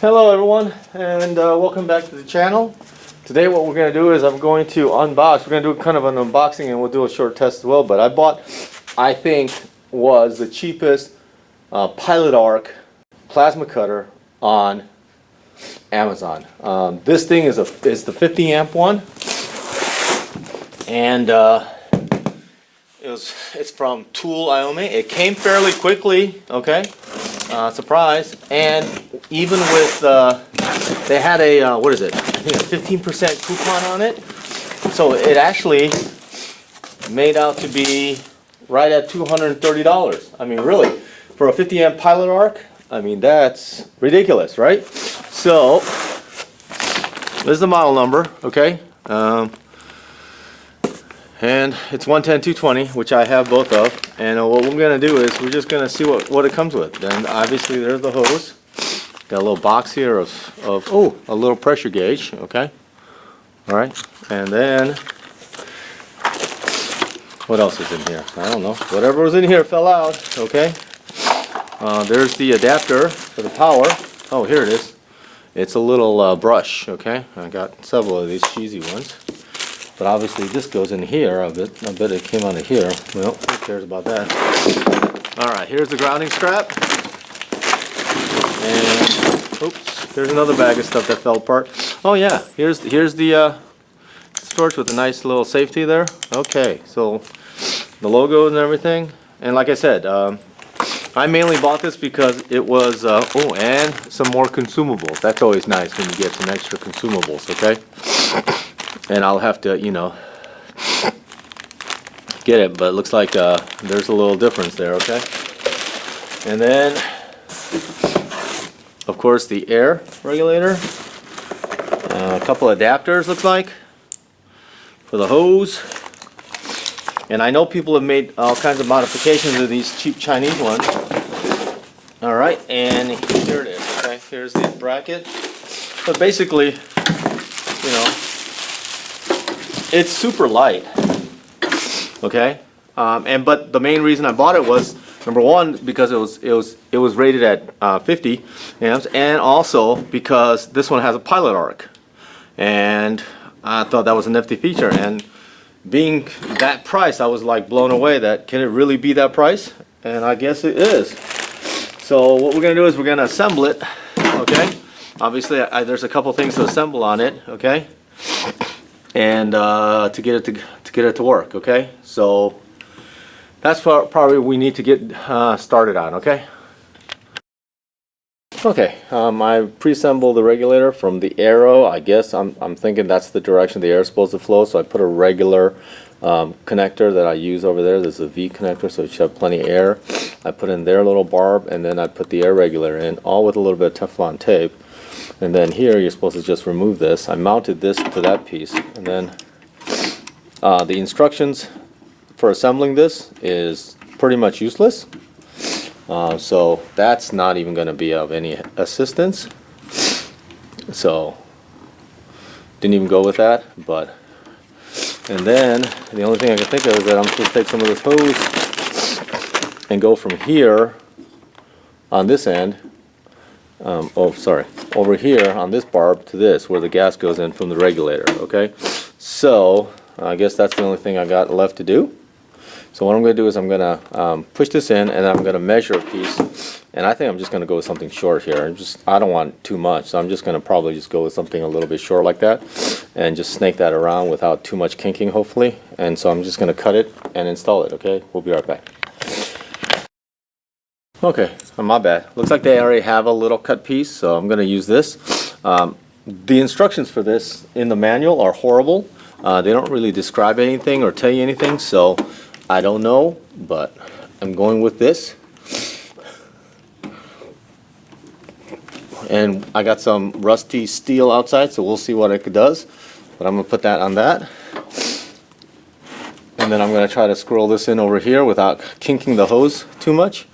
Hello everyone, and welcome back to the channel. Today what we're going to do is I'm going to unbox. We're going to do kind of an unboxing and we'll do a short test as well. But I bought, I think, was the cheapest Pilot Arc plasma cutter on Amazon. This thing is the 50 amp one, and it's from Tool Iome. It came fairly quickly. Okay. Surprise. And even with they had a what is it, I think a 15% coupon on it, so it actually made out to be right at $230. I mean, really, for a 50 amp Pilot Arc, I mean, that's ridiculous, right? So this is the model number, okay, and it's 110-220, which I have both of. And what we're going to do is we're just going to see what it comes with. And obviously there's the hose. Got a little box here of a little pressure gauge, okay? All right. And then what else is in here? I don't know. Whatever was in here fell out, okay? There's the adapter for the power. Oh, here it is. It's a little brush, okay? I got several of these cheesy ones. But obviously this goes in here. I bet it came out of here. Well, who cares about that? Alright, here's the grounding strap. And oops, here's another bag of stuff that fell apart. Oh yeah, here's the storage with a nice little safety there. Okay, so the logo and everything. And like I said, I mainly bought this because it was oh, and some more consumables. That's always nice when you get some extra consumables, okay? And I'll have to, you know, get it, but it looks like there's a little difference there, okay? And then, of course, the air regulator. A couple adapters, looks like, for the hose. And I know people have made all kinds of modifications of these cheap Chinese ones. All right, and here it is, okay? Here's the bracket. But basically, you know, it's super light, okay, but the main reason I bought it was, number one, because it was rated at 50 amps, and also because this one has a Pilot Arc, and I thought that was a nifty feature. And being that price, I was like blown away that can it really be that price? And I guess it is. So what we're gonna do is we're gonna assemble it, okay? Obviously, there's a couple things to assemble on it, okay? And to get it to work, okay? So that's probably what we need to get started on, okay? Okay, I pre-assembled the regulator from the Arrow. I guess I'm thinking that's the direction the air is supposed to flow, so I put a regular connector that I use over there. There's a V connector, so it should have plenty of air. I put in their little barb, and then I put the air regulator in, all with a little bit of Teflon tape. And then here you're supposed to just remove this. I mounted this to that piece, and then the instructions for assembling this is pretty much useless. So that's not even going to be of any assistance. So didn't even go with that. But and then the only thing I can think of is that I'm supposed to take some of this hose and go from here on this end. Oh, sorry, over here on this barb to this, where the gas goes in from the regulator, okay? So, I guess that's the only thing I got left to do. So what I'm going to do is I'm going to push this in, and I'm going to measure a piece. And I think I'm just going to go with something short here. I don't want too much, so I'm just going to probably just go with something a little bit short like that. And just snake that around without too much kinking, hopefully. And so I'm just going to cut it and install it, okay? We'll be right back. Okay, my bad. Looks like they already have a little cut piece, so I'm going to use this. The instructions for this in the manual are horrible. They don't really describe anything or tell you anything, so I don't know, but I'm going with this. And I got some rusty steel outside, so we'll see what it does. But I'm going to put that on that. And then I'm going to try to scroll this in over here without kinking the hose too much.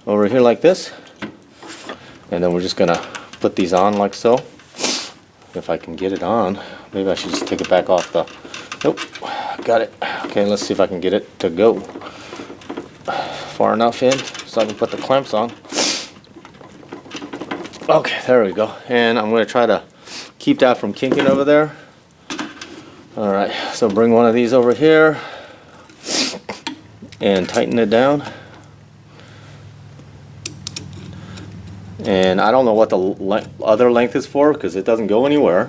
Over here like this, and then we're just gonna put these on like so. If I can get it on, maybe I should just take it back off the, nope, got it. Okay, let's see if I can get it to go far enough in so I can put the clamps on. Okay, there we go. And I'm going to try to keep that from kinking over there. All right, so bring one of these over here and tighten it down. And I don't know what the other length is for, because it doesn't go anywhere.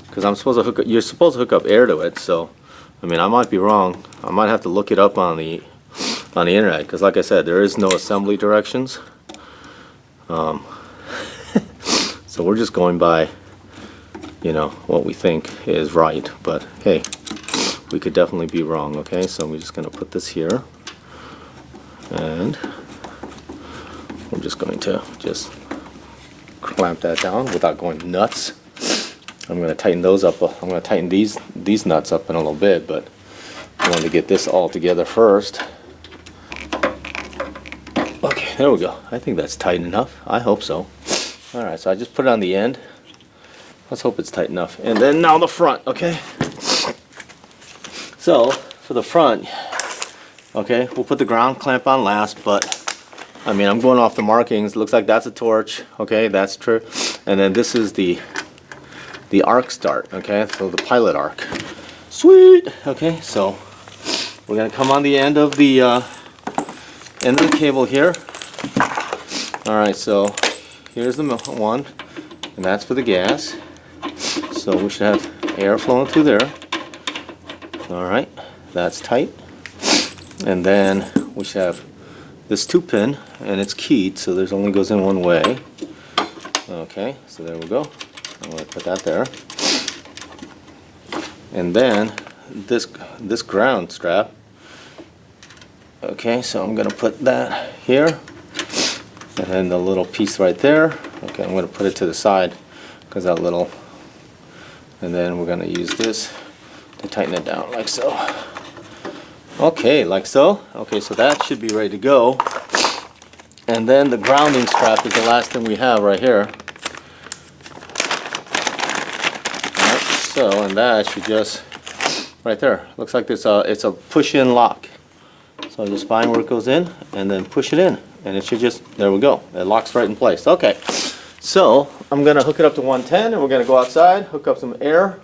Because I'm supposed to hook up, you're supposed to hook up air to it. So, I mean, I might be wrong. I might have to look it up on the internet, because like I said, there is no assembly directions. So we're just going by, you know, what we think is right. But hey, we could definitely be wrong. Okay, so we're just going to put this here, and we're just going to clamp that down without going nuts. I'm going to tighten those up. I'm going to tighten these nuts up in a little bit, but I want to get this all together first. Okay, there we go. I think that's tight enough. I hope so. All right, so I just put it on the end. Let's hope it's tight enough. And then now the front, okay? So for the front, okay, we'll put the ground clamp on last, but I mean, I'm going off the markings. Looks like that's a torch, okay, that's true. And then this is the arc start, okay, so the pilot arc. Sweet, okay, so we're gonna come on the end of the cable here. All right, so here's the one, and that's for the gas. So we should have air flowing through there. All right, that's tight. And then we should have this 2-pin, and it's keyed, so there's only goes in one way. Okay, so there we go. I'm going to put that there. And then this ground strap. Okay, so I'm going to put that here. And then the little piece right there. Okay, I'm going to put it to the side because that little. And then we're going to use this to tighten it down like so. Okay, like so. Okay, so that should be ready to go. And then the grounding strap is the last thing we have right here. Alright, so, and that should just, right there, looks like it's a push-in lock. So just find where it goes in and then push it in. And it should just, there we go, it locks right in place. Okay, so I'm gonna hook it up to 110 and we're gonna go outside, hook up some air,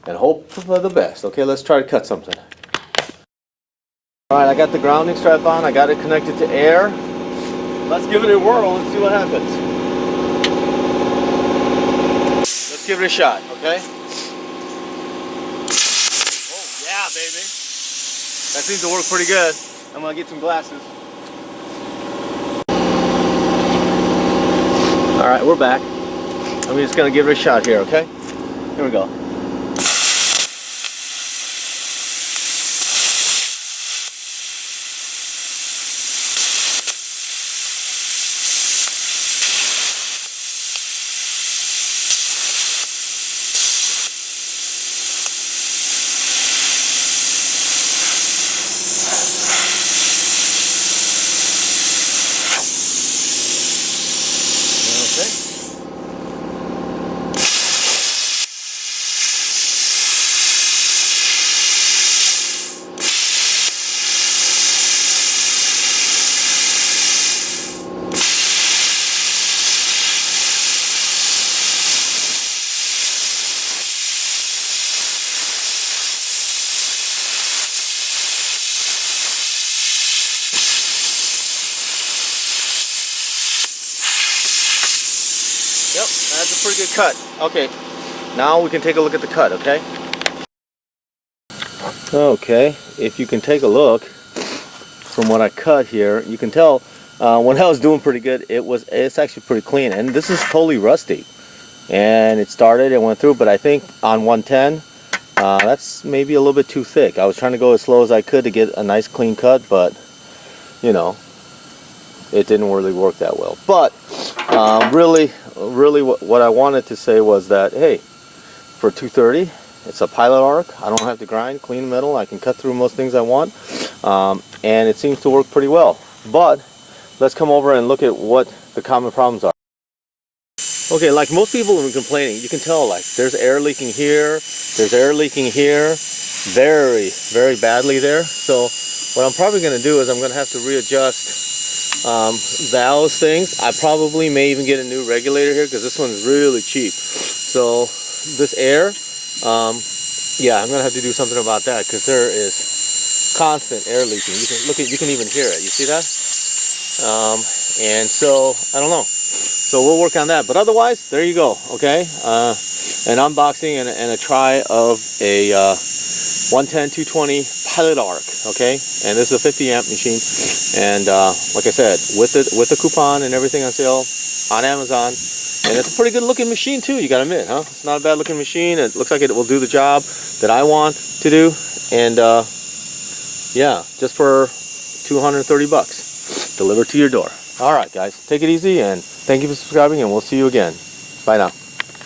and hope for the best. Okay, let's try to cut something. Alright, I got the grounding strap on, I got it connected to air. Let's give it a whirl and see what happens. Let's give it a shot, okay? Oh yeah, baby. That seems to work pretty good. I'm gonna get some glasses. Alright, we're back. I'm just gonna give it a shot here, okay? Here we go. Yep, that's a pretty good cut. Okay, now we can take a look at the cut, okay? Okay, if you can take a look from what I cut here, you can tell when I was doing pretty good, it's actually pretty clean. And this is totally rusty. And it started, it went through, but I think on 110, that's maybe a little bit too thick. I was trying to go as slow as I could to get a nice clean cut, but, you know, it didn't really work that well. But really what I wanted to say was that, hey, for 230, it's a pilot arc. I don't have to grind, clean metal. I can cut through most things I want, and it seems to work pretty well. But let's come over and look at what the common problems are. Okay, like most people have been complaining, you can tell, like, there's air leaking here, there's air leaking here, very, very badly there. So what I'm probably going to do is I'm going to have to readjust valves things. I probably may even get a new regulator here because this one's really cheap. So this air, yeah, I'm gonna have to do something about that because there is constant air leaking. You can look at, you can even hear it. You see that? And so I don't know. So we'll work on that. But otherwise, there you go. Okay, an unboxing and a try of a 110 220 Pilot Arc. Okay, and this is a 50 amp machine. And like I said, with the coupon and everything on sale on Amazon. And it's a pretty good looking machine too, you gotta admit, huh? It's not a bad looking machine. It looks like it will do the job that I want to do. And yeah, just for 230 bucks, delivered to your door. All right, guys, take it easy and thank you for subscribing, and we'll see you again. Bye now.